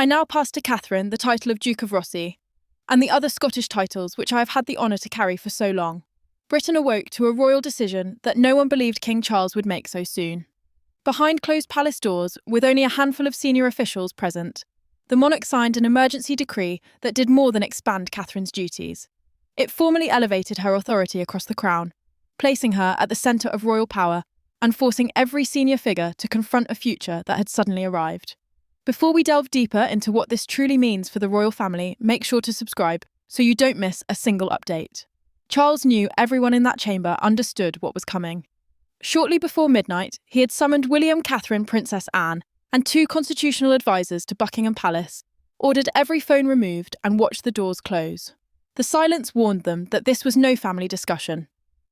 I now pass to Catherine the title of Duke of Rossi, and the other Scottish titles which I have had the honour to carry for so long. Britain awoke to a royal decision that no one believed King Charles would make so soon. Behind closed palace doors, with only a handful of senior officials present, the monarch signed an emergency decree that did more than expand Catherine's duties. It formally elevated her authority across the crown, placing her at the centre of royal power and forcing every senior figure to confront a future that had suddenly arrived. Before we delve deeper into what this truly means for the royal family, make sure to subscribe so you don't miss a single update. Charles knew everyone in that chamber understood what was coming. Shortly before midnight, he had summoned William, Catherine, Princess Anne, and 2 constitutional advisors to Buckingham Palace, ordered every phone removed, and watched the doors close. The silence warned them that this was no family discussion.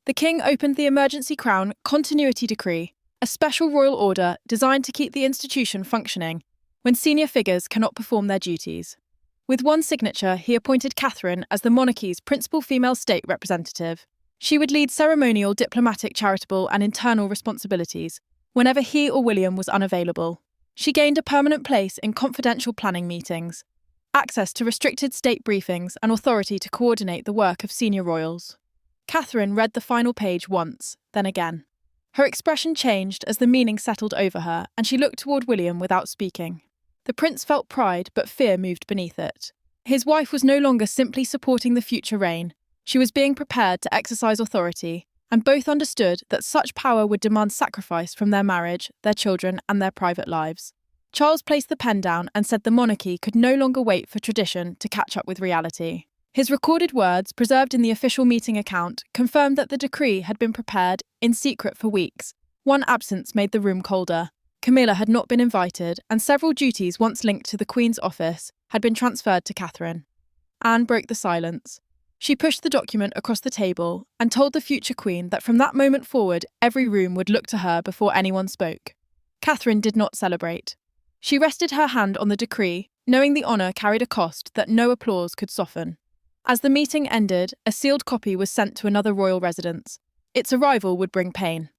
The king opened the Emergency Crown Continuity Decree, a special royal order designed to keep the institution functioning when senior figures cannot perform their duties. With one signature, he appointed Catherine as the monarchy's principal female state representative. She would lead ceremonial, diplomatic, charitable, and internal responsibilities whenever he or William was unavailable. She gained a permanent place in confidential planning meetings, access to restricted state briefings, and authority to coordinate the work of senior royals. Catherine read the final page once, then again. Her expression changed as the meaning settled over her, and she looked toward William without speaking. The prince felt pride, but fear moved beneath it. His wife was no longer simply supporting the future reign. She was being prepared to exercise authority, and both understood that such power would demand sacrifice from their marriage, their children, and their private lives. Charles placed the pen down and said the monarchy could no longer wait for tradition to catch up with reality. His recorded words, preserved in the official meeting account, confirmed that the decree had been prepared in secret for weeks. One absence made the room colder. Camilla had not been invited, and several duties once linked to the Queen's office had been transferred to Catherine. Anne broke the silence. She pushed the document across the table and told the future Queen that from that moment forward, every room would look to her before anyone spoke. Catherine did not celebrate. She rested her hand on the decree, knowing the honour carried a cost that no applause could soften. As the meeting ended, a sealed copy was sent to another royal residence. Its arrival would bring pain.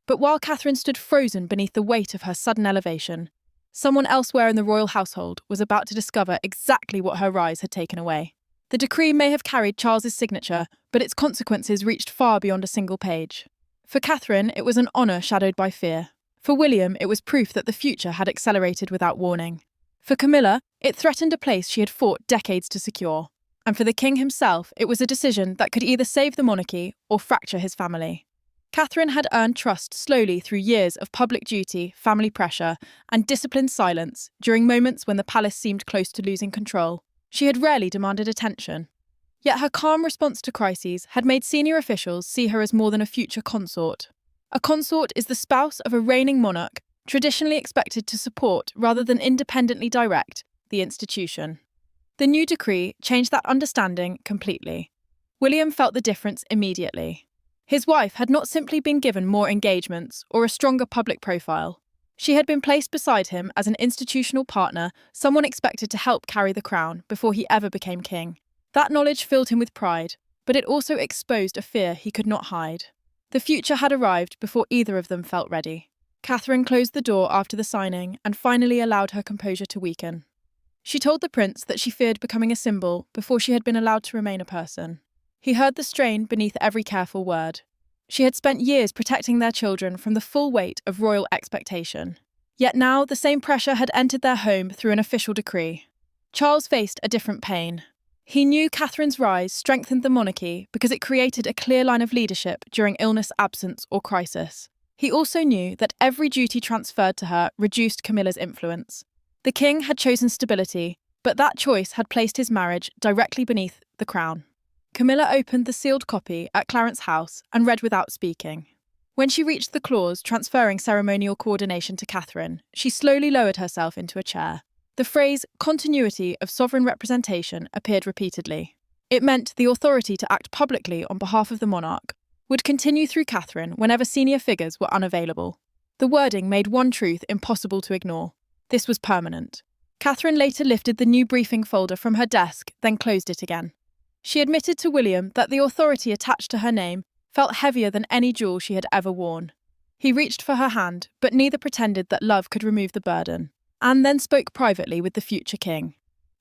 But while Catherine stood frozen beneath the weight of her sudden elevation, someone elsewhere in the royal household was about to discover exactly what her rise had taken away. The decree may have carried Charles's signature, but its consequences reached far beyond a single page. For Catherine, it was an honour shadowed by fear. For William, it was proof that the future had accelerated without warning. For Camilla, it threatened a place she had fought decades to secure. And for the king himself, it was a decision that could either save the monarchy or fracture his family. Catherine had earned trust slowly through years of public duty, family pressure, and disciplined silence during moments when the palace seemed close to losing control. She had rarely demanded attention. Yet her calm response to crises had made senior officials see her as more than a future consort. A consort is the spouse of a reigning monarch, traditionally expected to support rather than independently direct the institution. The new decree changed that understanding completely. William felt the difference immediately. His wife had not simply been given more engagements or a stronger public profile. She had been placed beside him as an institutional partner, someone expected to help carry the crown before he ever became king. That knowledge filled him with pride, but it also exposed a fear he could not hide. The future had arrived before either of them felt ready. Catherine closed the door after the signing and finally allowed her composure to weaken. She told the prince that she feared becoming a symbol before she had been allowed to remain a person. He heard the strain beneath every careful word. She had spent years protecting their children from the full weight of royal expectation. Yet now the same pressure had entered their home through an official decree. Charles faced a different pain. He knew Catherine's rise strengthened the monarchy because it created a clear line of leadership during illness, absence, or crisis. He also knew that every duty transferred to her reduced Camilla's influence. The king had chosen stability, but that choice had placed his marriage directly beneath the crown. Camilla opened the sealed copy at Clarence House and read without speaking. When she reached the clause transferring ceremonial coordination to Catherine, she slowly lowered herself into a chair. The phrase continuity of sovereign representation appeared repeatedly. It meant the authority to act publicly on behalf of the monarch would continue through Catherine whenever senior figures were unavailable. The wording made one truth impossible to ignore. This was permanent. Catherine later lifted the new briefing folder from her desk, then closed it again. She admitted to William that the authority attached to her name felt heavier than any jewel she had ever worn. He reached for her hand, but neither pretended that love could remove the burden. Anne then spoke privately with the future king.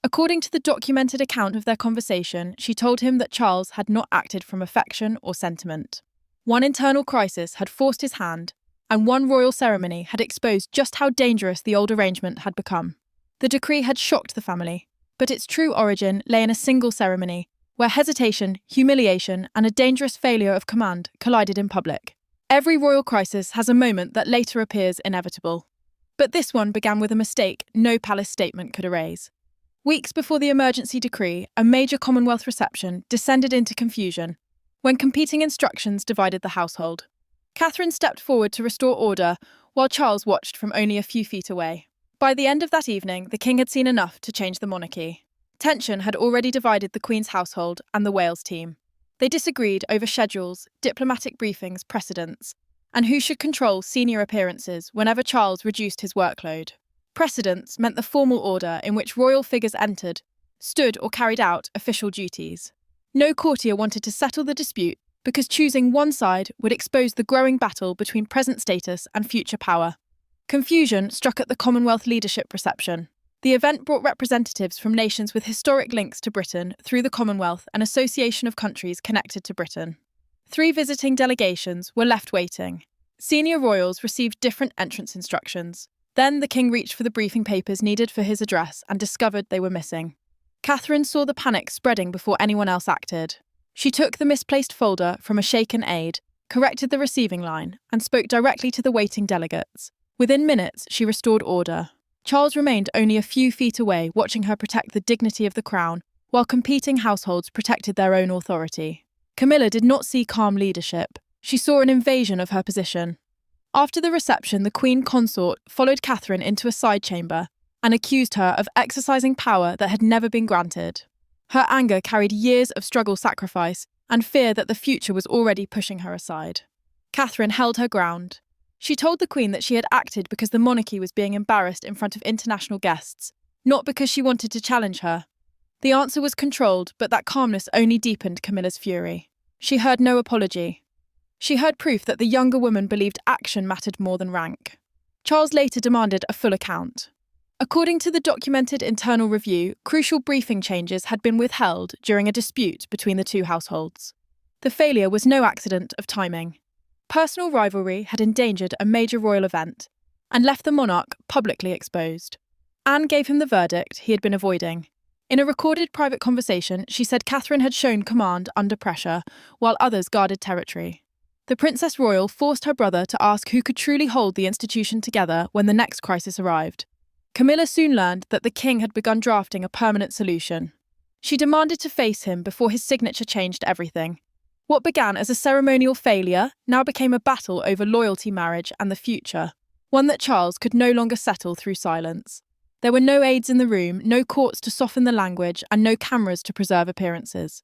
According to the documented account of their conversation, she told him that Charles had not acted from affection or sentiment. One internal crisis had forced his hand, and one royal ceremony had exposed just how dangerous the old arrangement had become. The decree had shocked the family, but its true origin lay in a single ceremony, where hesitation, humiliation, and a dangerous failure of command collided in public. Every royal crisis has a moment that later appears inevitable. But this one began with a mistake no palace statement could erase. Weeks before the emergency decree, a major Commonwealth reception descended into confusion when competing instructions divided the household. Catherine stepped forward to restore order, while Charles watched from only a few feet away. By the end of that evening, the king had seen enough to change the monarchy. Tension had already divided the Queen's household and the Wales team. They disagreed over schedules, diplomatic briefings, precedents, and who should control senior appearances whenever Charles reduced his workload. Precedents meant the formal order in which royal figures entered, stood or carried out official duties. No courtier wanted to settle the dispute because choosing one side would expose the growing battle between present status and future power. Confusion struck at the Commonwealth leadership reception. The event brought representatives from nations with historic links to Britain through the Commonwealth and association of countries connected to Britain. 3 visiting delegations were left waiting. Senior royals received different entrance instructions. Then the king reached for the briefing papers needed for his address and discovered they were missing. Catherine saw the panic spreading before anyone else acted. She took the misplaced folder from a shaken aide, corrected the receiving line, and spoke directly to the waiting delegates. Within minutes, she restored order. Charles remained only a few feet away, watching her protect the dignity of the crown, while competing households protected their own authority. Camilla did not see calm leadership. She saw an invasion of her position. After the reception, the Queen Consort followed Catherine into a side chamber and accused her of exercising power that had never been granted. Her anger carried years of struggle, sacrifice, and fear that the future was already pushing her aside. Catherine held her ground. She told the Queen that she had acted because the monarchy was being embarrassed in front of international guests, not because she wanted to challenge her. The answer was controlled, but that calmness only deepened Camilla's fury. She heard no apology. She heard proof that the younger woman believed action mattered more than rank. Charles later demanded a full account. According to the documented internal review, crucial briefing changes had been withheld during a dispute between the two households. The failure was no accident of timing. Personal rivalry had endangered a major royal event and left the monarch publicly exposed. Anne gave him the verdict he had been avoiding. In a recorded private conversation, she said Catherine had shown command under pressure, while others guarded territory. The Princess Royal forced her brother to ask who could truly hold the institution together when the next crisis arrived. Camilla soon learned that the king had begun drafting a permanent solution. She demanded to face him before his signature changed everything. What began as a ceremonial failure now became a battle over loyalty, marriage, and the future, one that Charles could no longer settle through silence. There were no aides in the room, no courts to soften the language, and no cameras to preserve appearances.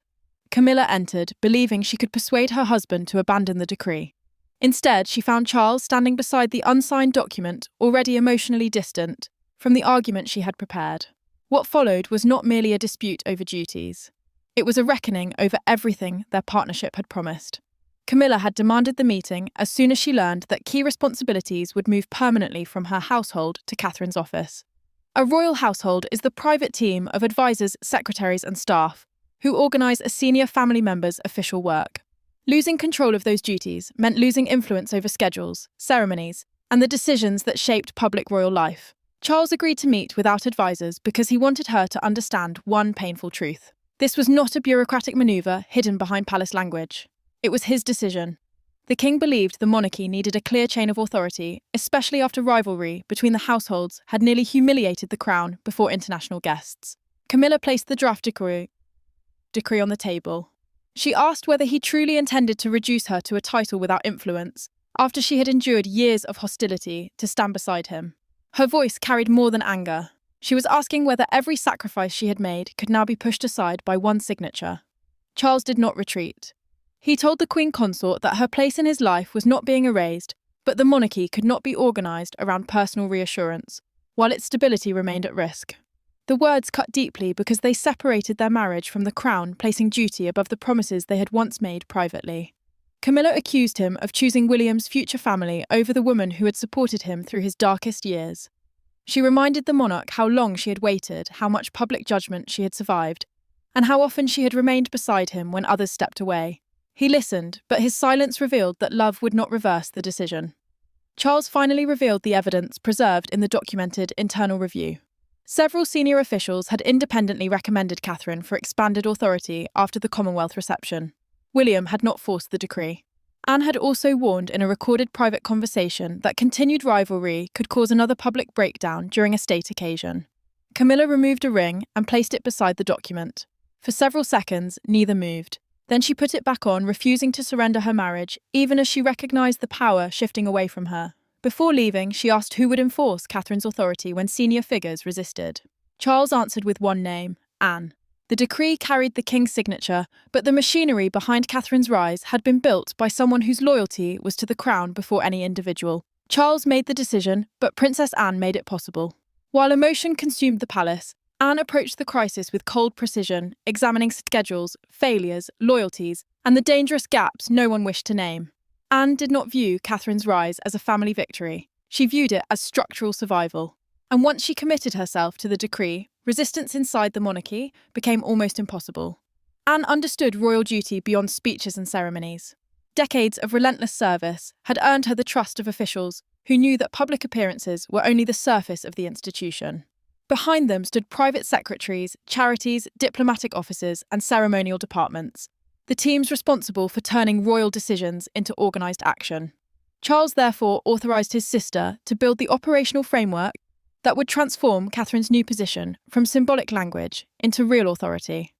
Camilla entered, believing she could persuade her husband to abandon the decree. Instead, she found Charles standing beside the unsigned document, already emotionally distant from the argument she had prepared. What followed was not merely a dispute over duties. It was a reckoning over everything their partnership had promised. Camilla had demanded the meeting as soon as she learned that key responsibilities would move permanently from her household to Catherine's office. A royal household is the private team of advisors, secretaries, and staff who organise a senior family member's official work. Losing control of those duties meant losing influence over schedules, ceremonies, and the decisions that shaped public royal life. Charles agreed to meet without advisors because he wanted her to understand one painful truth. This was not a bureaucratic manoeuvre hidden behind palace language. It was his decision. The king believed the monarchy needed a clear chain of authority, especially after rivalry between the households had nearly humiliated the crown before international guests. Camilla placed the draft decree on the table. She asked whether he truly intended to reduce her to a title without influence, after she had endured years of hostility, to stand beside him. Her voice carried more than anger. She was asking whether every sacrifice she had made could now be pushed aside by one signature. Charles did not retreat. He told the Queen Consort that her place in his life was not being erased, but the monarchy could not be organised around personal reassurance, while its stability remained at risk. The words cut deeply because they separated their marriage from the crown, placing duty above the promises they had once made privately. Camilla accused him of choosing William's future family over the woman who had supported him through his darkest years. She reminded the monarch how long she had waited, how much public judgment she had survived, and how often she had remained beside him when others stepped away. He listened, but his silence revealed that love would not reverse the decision. Charles finally revealed the evidence preserved in the documented internal review. Several senior officials had independently recommended Catherine for expanded authority after the Commonwealth reception. William had not forced the decree. Anne had also warned in a recorded private conversation that continued rivalry could cause another public breakdown during a state occasion. Camilla removed a ring and placed it beside the document. For several seconds, neither moved. Then she put it back on, refusing to surrender her marriage, even as she recognised the power shifting away from her. Before leaving, she asked who would enforce Catherine's authority when senior figures resisted. Charles answered with one name, Anne. The decree carried the king's signature, but the machinery behind Catherine's rise had been built by someone whose loyalty was to the crown before any individual. Charles made the decision, but Princess Anne made it possible. While emotion consumed the palace, Anne approached the crisis with cold precision, examining schedules, failures, loyalties, and the dangerous gaps no one wished to name. Anne did not view Catherine's rise as a family victory. She viewed it as structural survival. And once she committed herself to the decree, resistance inside the monarchy became almost impossible. Anne understood royal duty beyond speeches and ceremonies. Decades of relentless service had earned her the trust of officials who knew that public appearances were only the surface of the institution. Behind them stood private secretaries, charities, diplomatic officers, and ceremonial departments, the teams responsible for turning royal decisions into organised action. Charles therefore authorised his sister to build the operational framework that would transform Catherine's new position from symbolic language into real authority.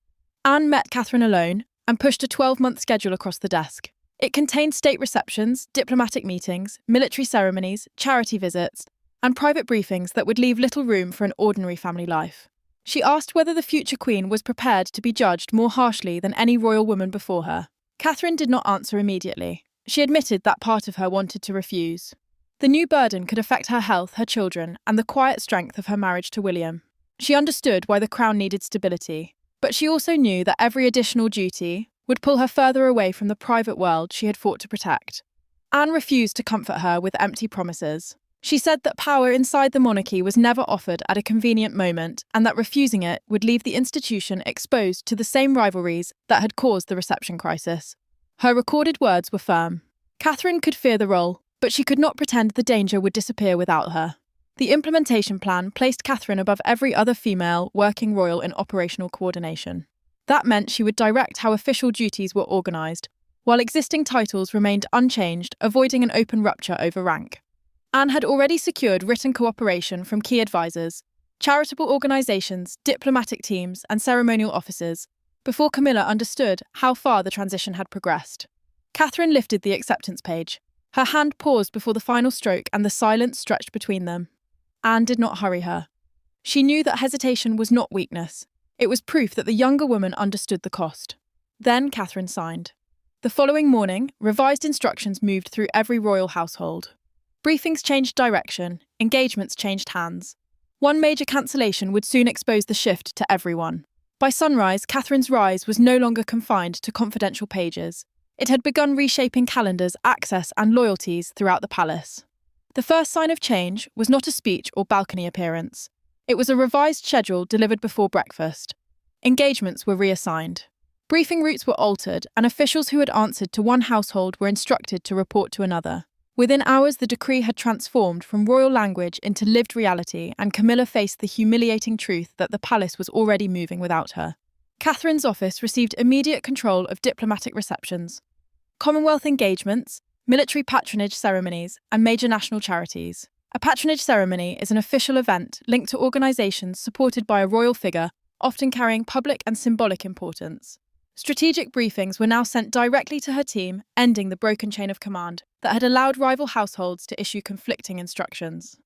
Anne met Catherine alone and pushed a 12-month schedule across the desk. It contained state receptions, diplomatic meetings, military ceremonies, charity visits, and private briefings that would leave little room for an ordinary family life. She asked whether the future queen was prepared to be judged more harshly than any royal woman before her. Catherine did not answer immediately. She admitted that part of her wanted to refuse. The new burden could affect her health, her children, and the quiet strength of her marriage to William. She understood why the crown needed stability, but she also knew that every additional duty would pull her further away from the private world she had fought to protect. Anne refused to comfort her with empty promises. She said that power inside the monarchy was never offered at a convenient moment, and that refusing it would leave the institution exposed to the same rivalries that had caused the reception crisis. Her recorded words were firm. Catherine could fear the role, but she could not pretend the danger would disappear without her. The implementation plan placed Catherine above every other female working royal in operational coordination. That meant she would direct how official duties were organised, while existing titles remained unchanged, avoiding an open rupture over rank. Anne had already secured written cooperation from key advisors, charitable organisations, diplomatic teams, and ceremonial officers, before Camilla understood how far the transition had progressed. Catherine lifted the acceptance page. Her hand paused before the final stroke, and the silence stretched between them. Anne did not hurry her. She knew that hesitation was not weakness. It was proof that the younger woman understood the cost. Then Catherine signed. The following morning, revised instructions moved through every royal household. Briefings changed direction, engagements changed hands. One major cancellation would soon expose the shift to everyone. By sunrise, Catherine's rise was no longer confined to confidential pages. It had begun reshaping calendars, access, and loyalties throughout the palace. The first sign of change was not a speech or balcony appearance. It was a revised schedule delivered before breakfast. Engagements were reassigned. Briefing routes were altered, and officials who had answered to one household were instructed to report to another. Within hours, the decree had transformed from royal language into lived reality, and Camilla faced the humiliating truth that the palace was already moving without her. Catherine's office received immediate control of diplomatic receptions, Commonwealth engagements, military patronage ceremonies, and major national charities. A patronage ceremony is an official event linked to organisations supported by a royal figure, often carrying public and symbolic importance. Strategic briefings were now sent directly to her team, ending the broken chain of command that had allowed rival households to issue conflicting instructions.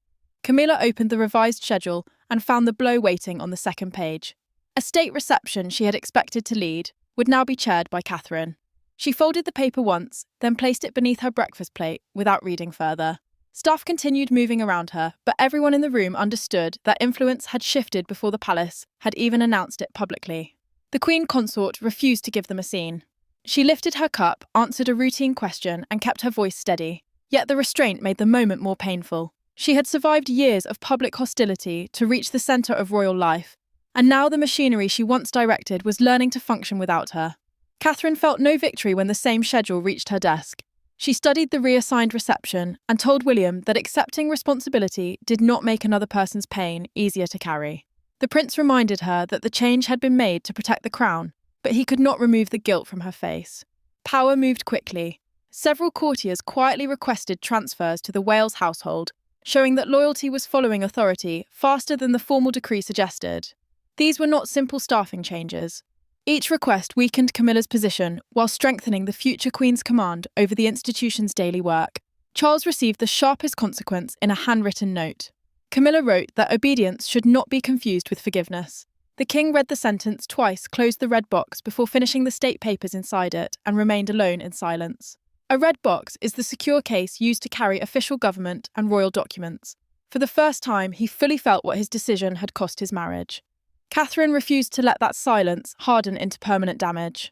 Camilla opened the revised schedule and found the blow waiting on the second page. A state reception she had expected to lead would now be chaired by Catherine. She folded the paper once, then placed it beneath her breakfast plate without reading further. Staff continued moving around her, but everyone in the room understood that influence had shifted before the palace had even announced it publicly. The Queen Consort refused to give them a scene. She lifted her cup, answered a routine question, and kept her voice steady. Yet the restraint made the moment more painful. She had survived years of public hostility to reach the centre of royal life, and now the machinery she once directed was learning to function without her. Catherine felt no victory when the same schedule reached her desk. She studied the reassigned reception and told William that accepting responsibility did not make another person's pain easier to carry. The prince reminded her that the change had been made to protect the crown, but he could not remove the guilt from her face. Power moved quickly. Several courtiers quietly requested transfers to the Wales household, showing that loyalty was following authority faster than the formal decree suggested. These were not simple staffing changes. Each request weakened Camilla's position while strengthening the future Queen's command over the institution's daily work. Charles received the sharpest consequence in a handwritten note. Camilla wrote that obedience should not be confused with forgiveness. The king read the sentence twice, closed the red box before finishing the state papers inside it, and remained alone in silence. A red box is the secure case used to carry official government and royal documents. For the first time, he fully felt what his decision had cost his marriage. Catherine refused to let that silence harden into permanent damage.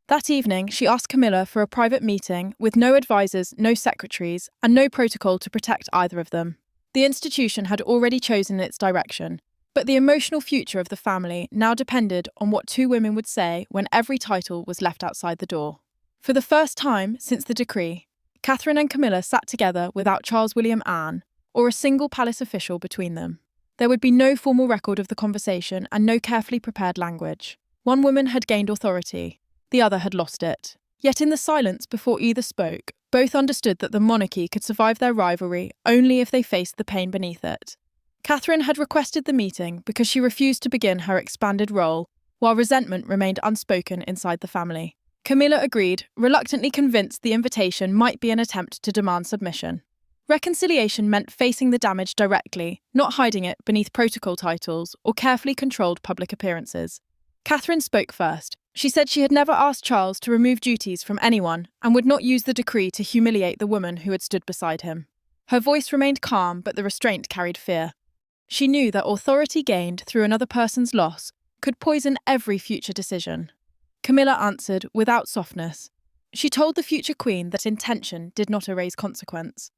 That evening, she asked Camilla for a private meeting with no advisors, no secretaries, and no protocol to protect either of them. The institution had already chosen its direction, but the emotional future of the family now depended on what two women would say when every title was left outside the door. For the first time since the decree, Catherine and Camilla sat together without Charles William Anne, or a single palace official between them. There would be no formal record of the conversation and no carefully prepared language. One woman had gained authority, the other had lost it. Yet in the silence before either spoke, both understood that the monarchy could survive their rivalry only if they faced the pain beneath it. Catherine had requested the meeting because she refused to begin her expanded role, while resentment remained unspoken inside the family. Camilla agreed, reluctantly convinced the invitation might be an attempt to demand submission. Reconciliation meant facing the damage directly, not hiding it beneath protocol titles or carefully controlled public appearances. Catherine spoke first. She said she had never asked Charles to remove duties from anyone and would not use the decree to humiliate the woman who had stood beside him. Her voice remained calm, but the restraint carried fear. She knew that authority gained through another person's loss could poison every future decision. Camilla answered without softness. She told the future queen that intention did not erase consequence.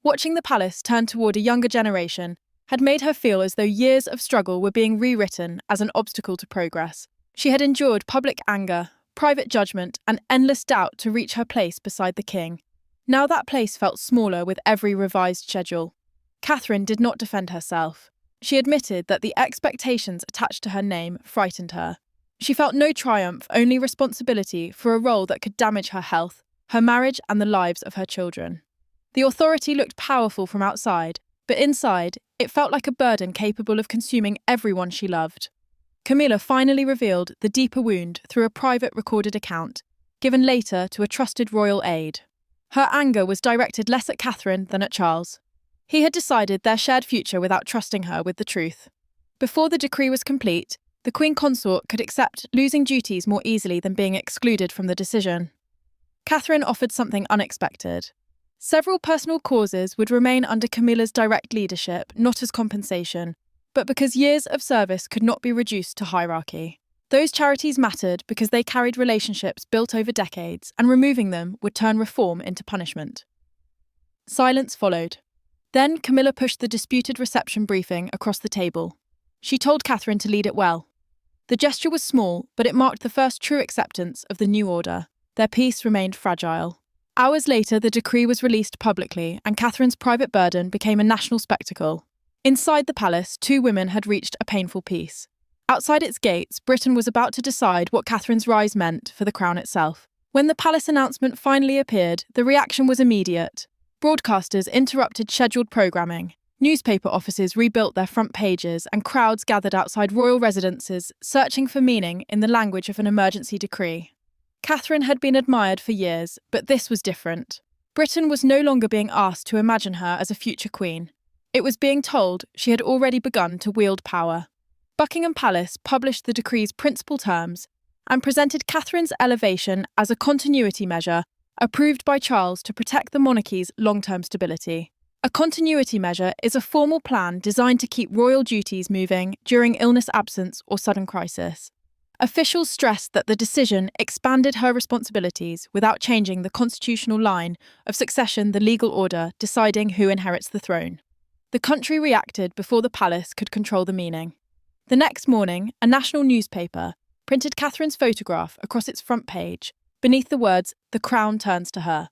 Watching the palace turn toward a younger generation had made her feel as though years of struggle were being rewritten as an obstacle to progress. She had endured public anger, private judgment, and endless doubt to reach her place beside the king. Now that place felt smaller with every revised schedule. Catherine did not defend herself. She admitted that the expectations attached to her name frightened her. She felt no triumph, only responsibility for a role that could damage her health, her marriage, and the lives of her children. The authority looked powerful from outside, but inside, it felt like a burden capable of consuming everyone she loved. Camilla finally revealed the deeper wound through a private recorded account, given later to a trusted royal aide. Her anger was directed less at Catherine than at Charles. He had decided their shared future without trusting her with the truth. Before the decree was complete, the Queen Consort could accept losing duties more easily than being excluded from the decision. Catherine offered something unexpected. Several personal causes would remain under Camilla's direct leadership, not as compensation, but because years of service could not be reduced to hierarchy. Those charities mattered because they carried relationships built over decades, and removing them would turn reform into punishment. Silence followed. Then Camilla pushed the disputed reception briefing across the table. She told Catherine to lead it well. The gesture was small, but it marked the first true acceptance of the new order. Their peace remained fragile. Hours later, the decree was released publicly, and Catherine's private burden became a national spectacle. Inside the palace, two women had reached a painful peace. Outside its gates, Britain was about to decide what Catherine's rise meant for the crown itself. When the palace announcement finally appeared, the reaction was immediate. Broadcasters interrupted scheduled programming. Newspaper offices rebuilt their front pages, and crowds gathered outside royal residences, searching for meaning in the language of an emergency decree. Catherine had been admired for years, but this was different. Britain was no longer being asked to imagine her as a future queen. It was being told she had already begun to wield power. Buckingham Palace published the decree's principal terms and presented Catherine's elevation as a continuity measure approved by Charles to protect the monarchy's long-term stability. A continuity measure is a formal plan designed to keep royal duties moving during illness, absence, or sudden crisis. Officials stressed that the decision expanded her responsibilities without changing the constitutional line of succession, the legal order deciding who inherits the throne. The country reacted before the palace could control the meaning. The next morning, a national newspaper printed Catherine's photograph across its front page, beneath the words, "The Crown turns to her."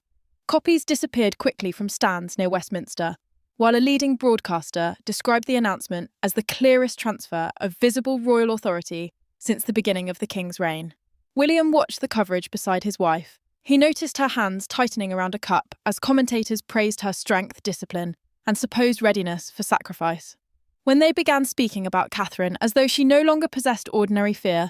Copies disappeared quickly from stands near Westminster, while a leading broadcaster described the announcement as the clearest transfer of visible royal authority since the beginning of the king's reign. William watched the coverage beside his wife. He noticed her hands tightening around a cup as commentators praised her strength, discipline, and supposed readiness for sacrifice. When they began speaking about Catherine as though she no longer possessed ordinary fear,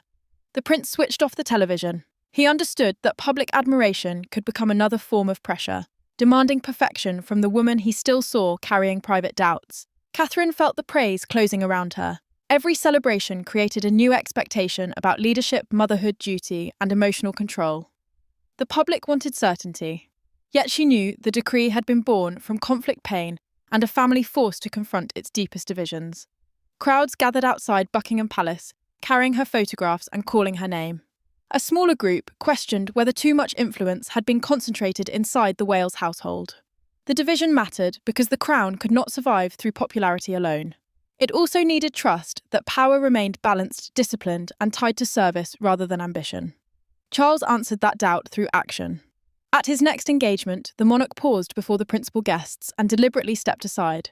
the prince switched off the television. He understood that public admiration could become another form of pressure, demanding perfection from the woman he still saw carrying private doubts. Catherine felt the praise closing around her. Every celebration created a new expectation about leadership, motherhood, duty, and emotional control. The public wanted certainty, yet she knew the decree had been born from conflict, pain, and a family forced to confront its deepest divisions. Crowds gathered outside Buckingham Palace, carrying her photographs and calling her name. A smaller group questioned whether too much influence had been concentrated inside the Wales household. The division mattered because the crown could not survive through popularity alone. It also needed trust that power remained balanced, disciplined, and tied to service rather than ambition. Charles answered that doubt through action. At his next engagement, the monarch paused before the principal guests and deliberately stepped aside.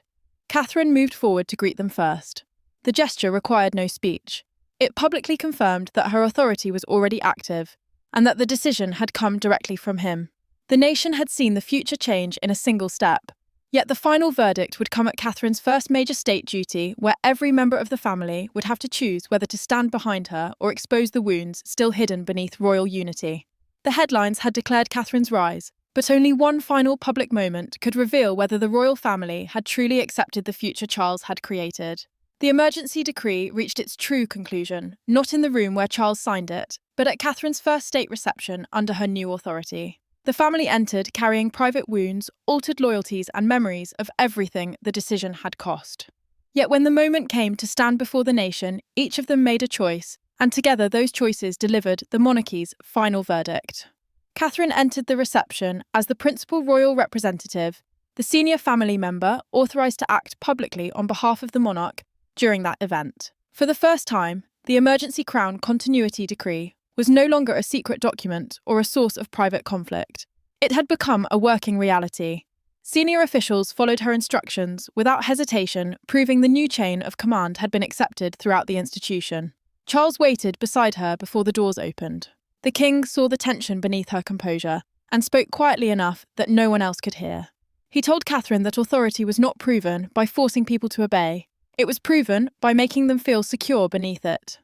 Catherine moved forward to greet them first. The gesture required no speech. It publicly confirmed that her authority was already active, and that the decision had come directly from him. The nation had seen the future change in a single step. Yet the final verdict would come at Catherine's first major state duty, where every member of the family would have to choose whether to stand behind her or expose the wounds still hidden beneath royal unity. The headlines had declared Catherine's rise, but only one final public moment could reveal whether the royal family had truly accepted the future Charles had created. The emergency decree reached its true conclusion, not in the room where Charles signed it, but at Catherine's first state reception under her new authority. The family entered carrying private wounds, altered loyalties, and memories of everything the decision had cost. Yet when the moment came to stand before the nation, each of them made a choice, and together those choices delivered the monarchy's final verdict. Catherine entered the reception as the principal royal representative, the senior family member authorised to act publicly on behalf of the monarch during that event. For the first time, the emergency crown continuity decree was no longer a secret document or a source of private conflict. It had become a working reality. Senior officials followed her instructions without hesitation, proving the new chain of command had been accepted throughout the institution. Charles waited beside her before the doors opened. The king saw the tension beneath her composure and spoke quietly enough that no one else could hear. He told Catherine that authority was not proven by forcing people to obey. It was proven by making them feel secure beneath it.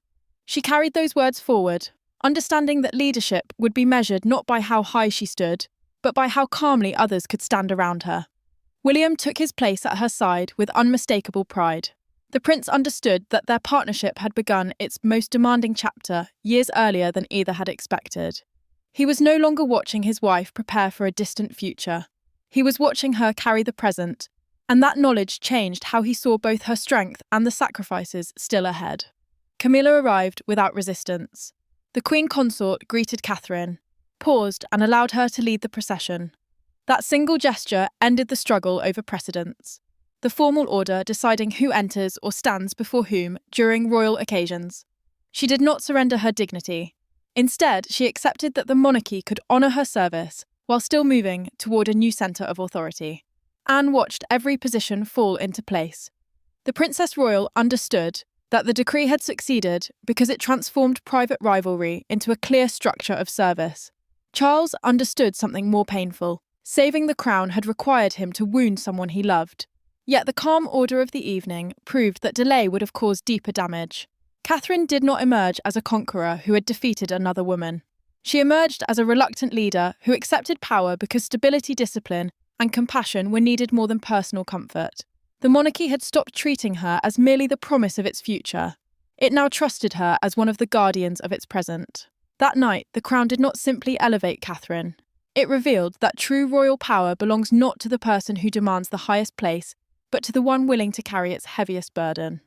She carried those words forward, understanding that leadership would be measured not by how high she stood, but by how calmly others could stand around her. William took his place at her side with unmistakable pride. The prince understood that their partnership had begun its most demanding chapter years earlier than either had expected. He was no longer watching his wife prepare for a distant future. He was watching her carry the present, and that knowledge changed how he saw both her strength and the sacrifices still ahead. Camilla arrived without resistance. The Queen Consort greeted Catherine, paused and allowed her to lead the procession. That single gesture ended the struggle over precedence, the formal order deciding who enters or stands before whom during royal occasions. She did not surrender her dignity. Instead, she accepted that the monarchy could honour her service while still moving toward a new centre of authority. Anne watched every position fall into place. The Princess Royal understood that the decree had succeeded because it transformed private rivalry into a clear structure of service. Charles understood something more painful. Saving the crown had required him to wound someone he loved. Yet the calm order of the evening proved that delay would have caused deeper damage. Catherine did not emerge as a conqueror who had defeated another woman. She emerged as a reluctant leader who accepted power because stability, discipline, and compassion were needed more than personal comfort. The monarchy had stopped treating her as merely the promise of its future. It now trusted her as one of the guardians of its present. That night, the crown did not simply elevate Catherine. It revealed that true royal power belongs not to the person who demands the highest place, but to the one willing to carry its heaviest burden.